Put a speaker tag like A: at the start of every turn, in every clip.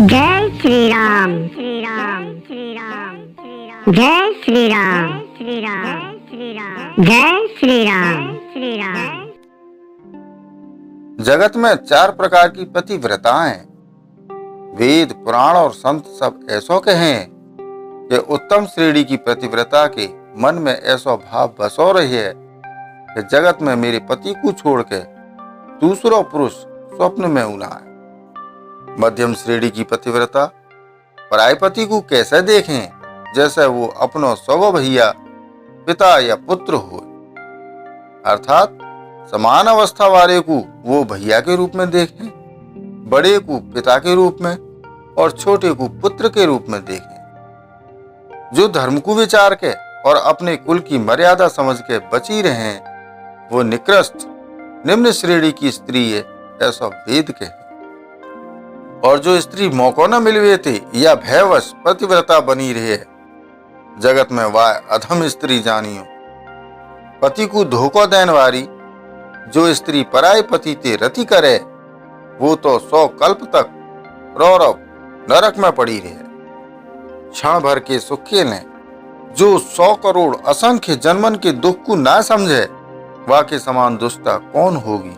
A: जय श्री राम श्री राम श्री राम श्री राम जय श्री राम श्री राम श्री राम जय श्री राम श्री राम।
B: जगत में 4 प्रकार की पतिव्रताएं हैं। वेद पुराण और संत सब ऐसो के हैं कि उत्तम श्रेणी की पतिव्रता के मन में ऐसा भाव बसो रही है कि जगत में मेरे पति को छोड़ के दूसरो पुरुष स्वप्न में उना है। मध्यम श्रेणी की पतिव्रता पराय पति को कैसे देखें जैसे वो अपनो सगो भैया पिता या पुत्र हो, अर्थात समान अवस्था वाले को वो भैया के रूप में देखें, बड़े को पिता के रूप में और छोटे को पुत्र के रूप में देखें। जो धर्म को विचार के और अपने कुल की मर्यादा समझ के बची रहे वो निकृष्ट निम्न श्रेणी की स्त्री है, ऐसा वेद के है। और जो स्त्री मौको न मिलवे थे या भयवश पतिव्रता बनी रहे जगत में वह अधम स्त्री जानियो। पति को धोखा देने वाली जो स्त्री पराय पति ते रति करे वो तो 100 कल्प तक रौरव नरक में पड़ी रहे। क्षण भर के सुख के लें जो 100 करोड़ असंख्य जन्मन के दुख को ना समझे वह के समान दुष्टा कौन होगी।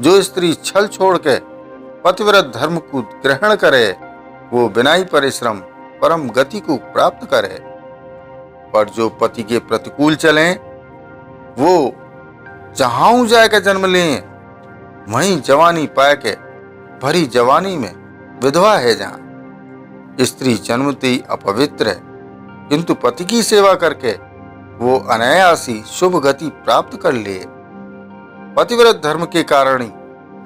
B: जो स्त्री छल छोड़ के पतिव्रत धर्म को ग्रहण करे वो बिना ही परिश्रम परम गति को प्राप्त करे। पर जो पति के प्रतिकूल चले वो जहां जाके जन्म लें वहीं जवानी पाए के भरी जवानी में विधवा है। जहां स्त्री जन्मते ही अपवित्र है किंतु पति की सेवा करके वो अनायासी शुभ गति प्राप्त कर ले। पतिव्रत धर्म के कारण ही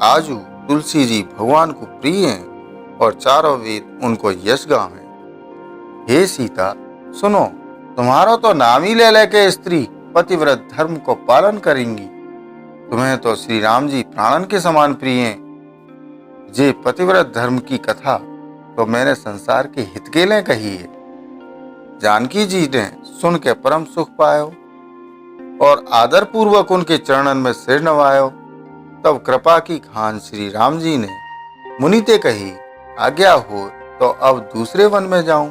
B: आजू तुलसी जी भगवान को प्रिय हैं और चारों वेद उनको यश गावे। हे सीता सुनो, तुम्हारा तो नाम ही ले लेके स्त्री पतिव्रत धर्म को पालन करेंगी। तुम्हें तो श्री राम जी प्राणन के समान प्रिय हैं। जे पतिव्रत धर्म की कथा तो मैंने संसार के हित के लिए कही है। जानकी जी ने सुन के परम सुख पायो और आदर पूर्वक उनके चरणन में सिर नवायो। तब कृपा की खान श्री राम जी ने मुनि ते कही, आज्ञा हो तो अब दूसरे वन में जाऊं।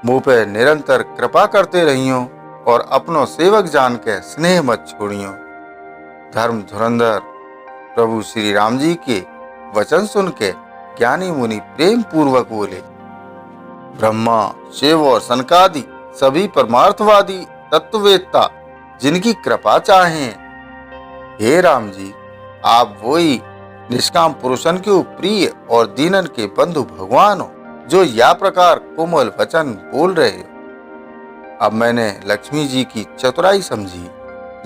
B: मुंह पे निरंतर कृपा करते रहियो और अपनो सेवक जान के स्नेह मत छोड़ियो। धर्म धुरंधर प्रभु श्री राम जी के वचन सुन के ज्ञानी मुनि प्रेम पूर्वक बोले, ब्रह्मा शिव और सनकादि सभी परमार्थवादी तत्ववेत्ता जिनकी कृपा चाहें, हे राम जी आप वही निष्काम पुरुषन के प्रिय और दीनन के बंधु भगवान हो जो या प्रकार कोमल वचन बोल रहे हो। अब मैंने लक्ष्मी जी की चतुराई समझी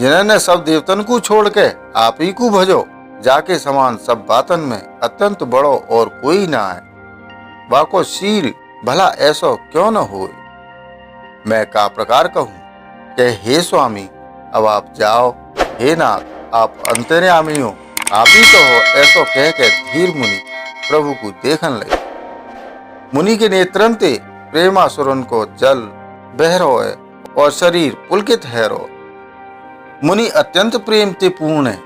B: जिन्होंने सब देवतन को छोड़ के आप ही को भजो। जाके समान सब बातन में अत्यंत बड़ो और कोई ना आए। वाको शील भला ऐसो क्यों न हो। मैं का प्रकार कहूँ कि हे स्वामी अब आप जाओ, हे नाथ आप अंतर्यामी हो, आप ही तो हो, ऐसो कह के धीर मुनि प्रभु को देखन लगे। मुनि के नेत्रन ते प्रेमासुरन को जल बह रोए और शरीर पुलकित है रो। मुनि अत्यंत प्रेम ते पूर्ण है,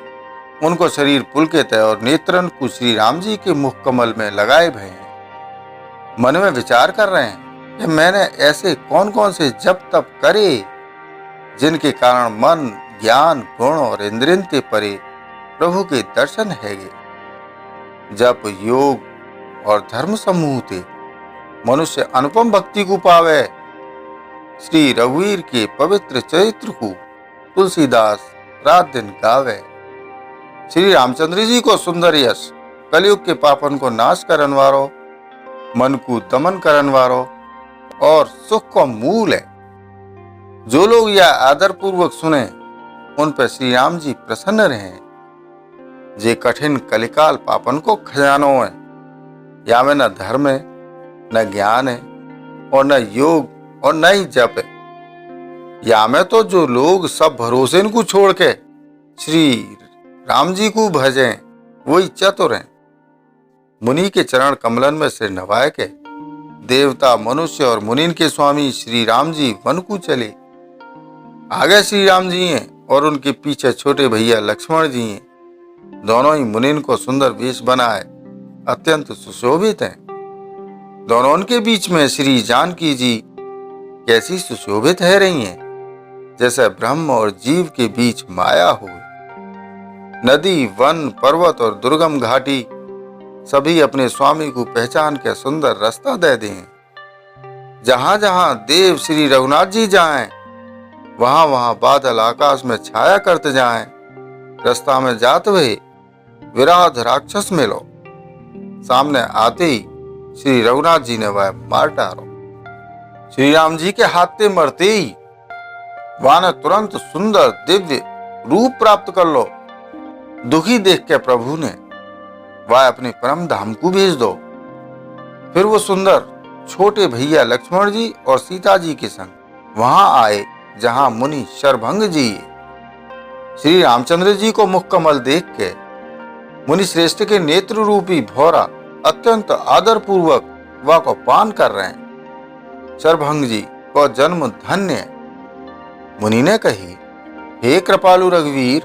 B: उनको शरीर पुलकित है और नेत्रन को श्री राम जी के मुख कमल में लगाए भय हैं। मन में विचार कर रहे हैं कि मैंने ऐसे कौन कौन से जप तप करे जिनके कारण मन ज्ञान गुण और इंद्रियन ते परे प्रभु के दर्शन हैगे। जप योग और धर्म समूह थे मनुष्य अनुपम भक्ति को पावे। श्री रघुवीर के पवित्र चरित्र को तुलसीदास रात दिन गावे। श्री रामचंद्र जी को सुंदर यश कलयुग के पापन को नाश करन वारो, मन को दमन करन वारो और सुख का मूल है। जो लोग यह आदर पूर्वक सुने उन पर श्री राम जी प्रसन्न रहे। जे कठिन कलिकाल पापन को खजानो है, या में न धर्म है न ज्ञान है और न योग और न ही जप है। या में तो जो लोग सब भरोसे को छोड़ के श्री राम जी को भजें वही चतुर हैं। मुनि के चरण कमलन में सिर नवाए के देवता मनुष्य और मुनिन के स्वामी श्री राम जी वन को चले। आगे श्री राम जी हैं और उनके पीछे छोटे भैया लक्ष्मण जी हैं। दोनों ही मुनिन को सुंदर वेश बनाए अत्यंत सुशोभित हैं। दोनों के बीच में श्री जानकी जी कैसी सुशोभित है रही हैं, जैसे ब्रह्म और जीव के बीच माया हो। नदी, वन, पर्वत और दुर्गम घाटी सभी अपने स्वामी को पहचान के सुंदर रास्ता दे दें। जहां जहां देव श्री रघुनाथ जी जाएं, वहां वहां बादल आकाश में छाया करते जाएं। रास्ता में जाते हुए विराध राक्षस मिलो, सामने आते ही श्री रघुनाथ जी ने वह मार डालो। श्री राम जी के हाथ मरते ही वहां ने तुरंत सुंदर दिव्य रूप प्राप्त कर लो। दुखी देख के प्रभु ने वह अपने परम धाम को भेज दो। फिर वो सुंदर छोटे भैया लक्ष्मण जी और सीता जी के संग वहां आए जहां मुनि शरभंग जी। श्री रामचंद्र जी को मुख कमल देख के मुनि श्रेष्ठ के नेत्र रूपी भौरा अत्यंत आदर पूर्वक वह को पान कर रहे हैं। शरभंग जी को जन्म धन्य है। मुनि ने कही, हे कृपालु रघुवीर,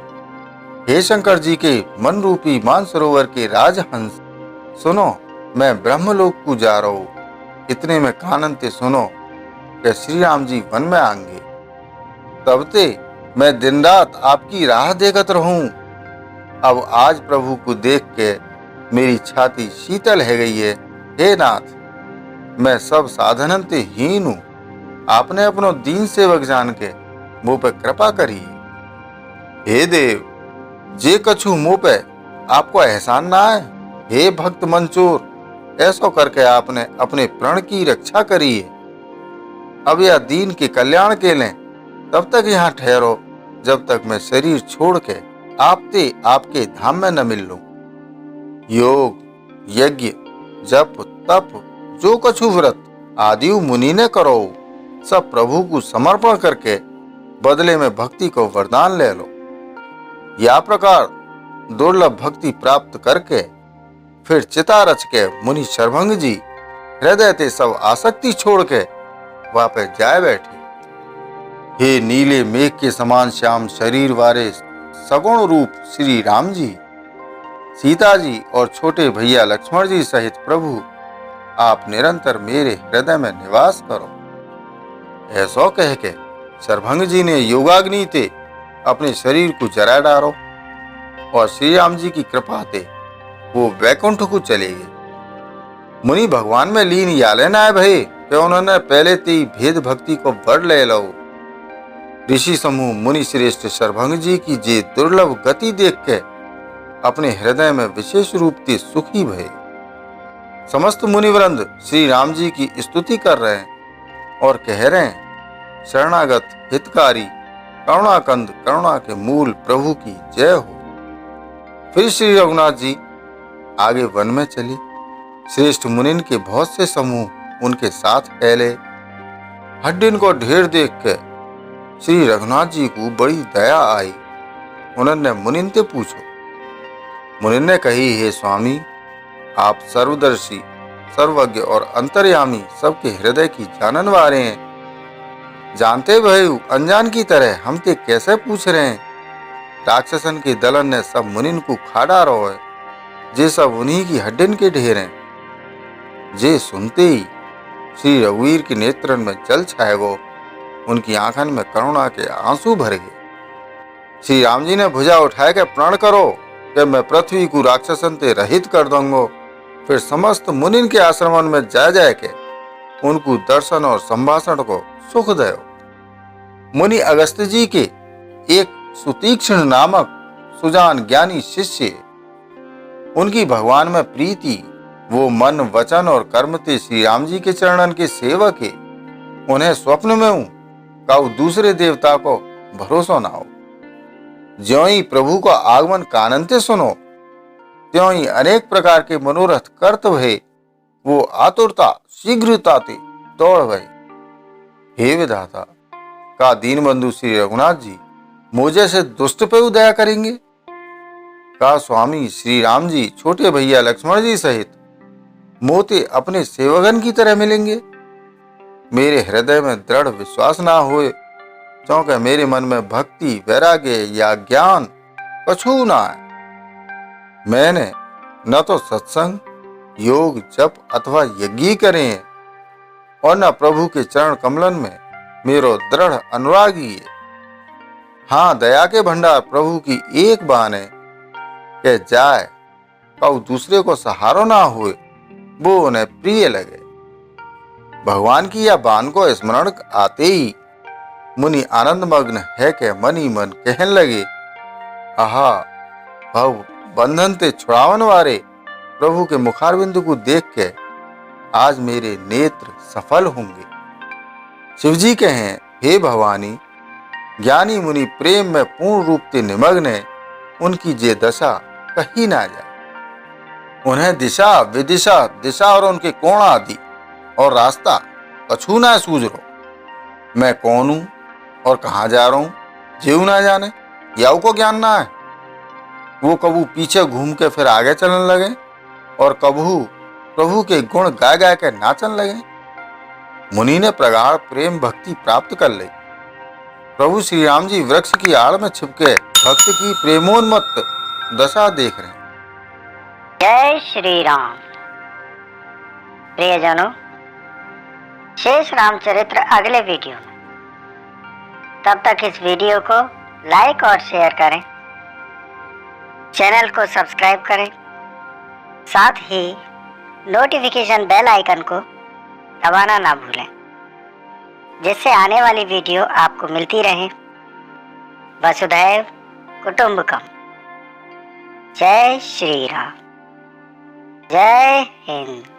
B: हे शंकर जी के मन रूपी मानसरोवर के राजहंस, सुनो मैं ब्रह्मलोक को जा रहा हूं। इतने में काननते सुनो कि श्री राम जी वन में आएंगे। तब ते मैं दिन रात आपकी राह देखत रहूं। अब आज प्रभु को देख के मेरी छाती शीतल है गई है। हे नाथ, मैं सब साधनन ते हीन हूं। आपने अपनो दीन सेवक जान के मुंह पे कृपा करी। हे देव, जे कछु मुंह पे आपको एहसान ना है। हे भक्त मंचूर, ऐसा करके आपने अपने प्राण की रक्षा करी है। अब यह दीन के कल्याण के लिए तब तक यहाँ ठहरो जब तक मैं शरीर छोड़ के आपके धाम में न मिल लूं। योग, यज्ञ, जप, तप, जो कछु व्रत आदि मुनि ने करो, सब प्रभु को समर्पण करके बदले में भक्ति को वरदान ले लो। या प्रकार दुर्लभ भक्ति प्राप्त करके फिर चिता रच के मुनि शरभंग जी हृदय ते सब आसक्ति छोड़ के वापस जाए बैठे। हे नीले मेघ के समान श्याम शरीर वाले सगुण रूप श्री राम जी, सीता जी और छोटे भैया लक्ष्मण जी सहित प्रभु, आप निरंतर मेरे हृदय में निवास करो। ऐसा कह के शरभंग जी ने योगाग्नि ते अपने शरीर को जरा डालो और श्री राम जी की कृपा ते वो वैकुंठ को चले गए। मुनि भगवान में लीन याले न आए भय कि उन्होंने पहले ती भेद भक्ति को वर ले लो। ऋषि समूह मुनि श्रेष्ठ शरभंग जी की जे दुर्लभ गति देख के अपने हृदय में विशेष रूप से सुखी भये। समस्त मुनिवृंद श्री राम जी की स्तुति कर रहे हैं और कह रहे हैं, शरणागत हितकारी करुणाकंद करुणा के मूल प्रभु की जय हो। फिर श्री रघुनाथ जी आगे वन में चले। श्रेष्ठ मुनिन के बहुत से समूह उनके साथ फैले। हड्डिन को ढेर देख के श्री रघुनाथ जी को बड़ी दया आई। उन्होंने मुनिन से पूछो। मुनिन ने कही, हे स्वामी, आप सर्वदर्शी, सर्वज्ञ और अंतर्यामी, सबके हृदय की जानन वाले हैं। जानते भयु अनजान की तरह हम ते कैसे पूछ रहे हैं। राक्षसन के दलन ने सब मुनिन को खा डालो है, जे सब उन्हीं की हड्डिन के ढेर हैं। जे सुनते ही श्री रघुवीर के नेत्रन में जल छाए गो, उनकी आंखन में करुणा के आंसू भर गए। श्री राम जी ने भुजा उठाए के प्रण करो कि मैं पृथ्वी को राक्षसन ते रहित कर दूंगो। फिर समस्त मुनिन के आश्रमन में जा जाए के उनको दर्शन और संभाषण को सुख दयो। मुनि अगस्त जी के एक सुतीक्ष्ण नामक सुजान ज्ञानी शिष्य, उनकी भगवान में प्रीति, वो मन वचन और कर्म ते श्री राम जी के चरणन के सेवक है। उन्हें स्वप्न में हूं काउ दूसरे देवता को भरोसा ना हो। ज्यों ही प्रभु का आगमन काननते सुनो, त्यों ही अनेक प्रकार के मनोरथ करत भय वो आतुरता शीघ्रता ते दौड़ भय। हे विधाता, का दीन बंधु श्री रघुनाथ जी मुझे से दुष्ट पे दया करेंगे? का स्वामी श्री राम जी छोटे भैया लक्ष्मण जी सहित मोते अपने सेवकन की तरह मिलेंगे? मेरे हृदय में दृढ़ विश्वास ना होए, क्योंकि मेरे मन में भक्ति, वैराग्य या ज्ञान कछु ना है। मैंने न तो सत्संग, योग जप अथवा यज्ञ करें और न प्रभु के चरण कमलन में मेरो दृढ़ अनुरागी है। हाँ, दया के भंडार प्रभु की एक बान है कि जाए कऊ दूसरे को सहारो ना हुए, वो उन्हें प्रिय लगे। भगवान की यह बान को स्मरण आते ही मुनि आनंद मग्न है के मन ही मन कहन लगे, आहा, भव बंधन ते छुड़ावन वाले प्रभु के मुखारबिंदु को देख के आज मेरे नेत्र सफल होंगे। शिवजी कहें, हे भवानी, ज्ञानी मुनि प्रेम में पूर्ण रूप से निमग्न है, उनकी जे दशा कही ना जाए। उन्हें दिशा विदिशा, दिशा और उनके कोण आदि और रास्ता कछु ना सूझ रो। मैं कौन हूं और कहाँ जा रहा हूं, जीव ना जाने, याऊ को ज्ञान ना है। वो कबू पीछे घूम के फिर आगे चलने लगे और कबू प्रभु के गुण गाय गाय के नाचन लगे। मुनि ने प्रगाढ़ प्रेम भक्ति प्राप्त कर ली। प्रभु श्री राम जी वृक्ष की आड़ में छिपके भक्त की प्रेमोन्मत्त दशा देख रहे हैं।
A: जय श्री राम। प्रियजनों, शेष रामचरित्र अगले वीडियो में। तब तक इस वीडियो को लाइक और शेयर करें, चैनल को सब्सक्राइब करें, साथ ही नोटिफिकेशन बेल आइकन को दबाना ना भूलें, जिससे आने वाली वीडियो आपको मिलती रहे। वसुधैव कुटुंबकम। जय श्री राम। जय हिंद।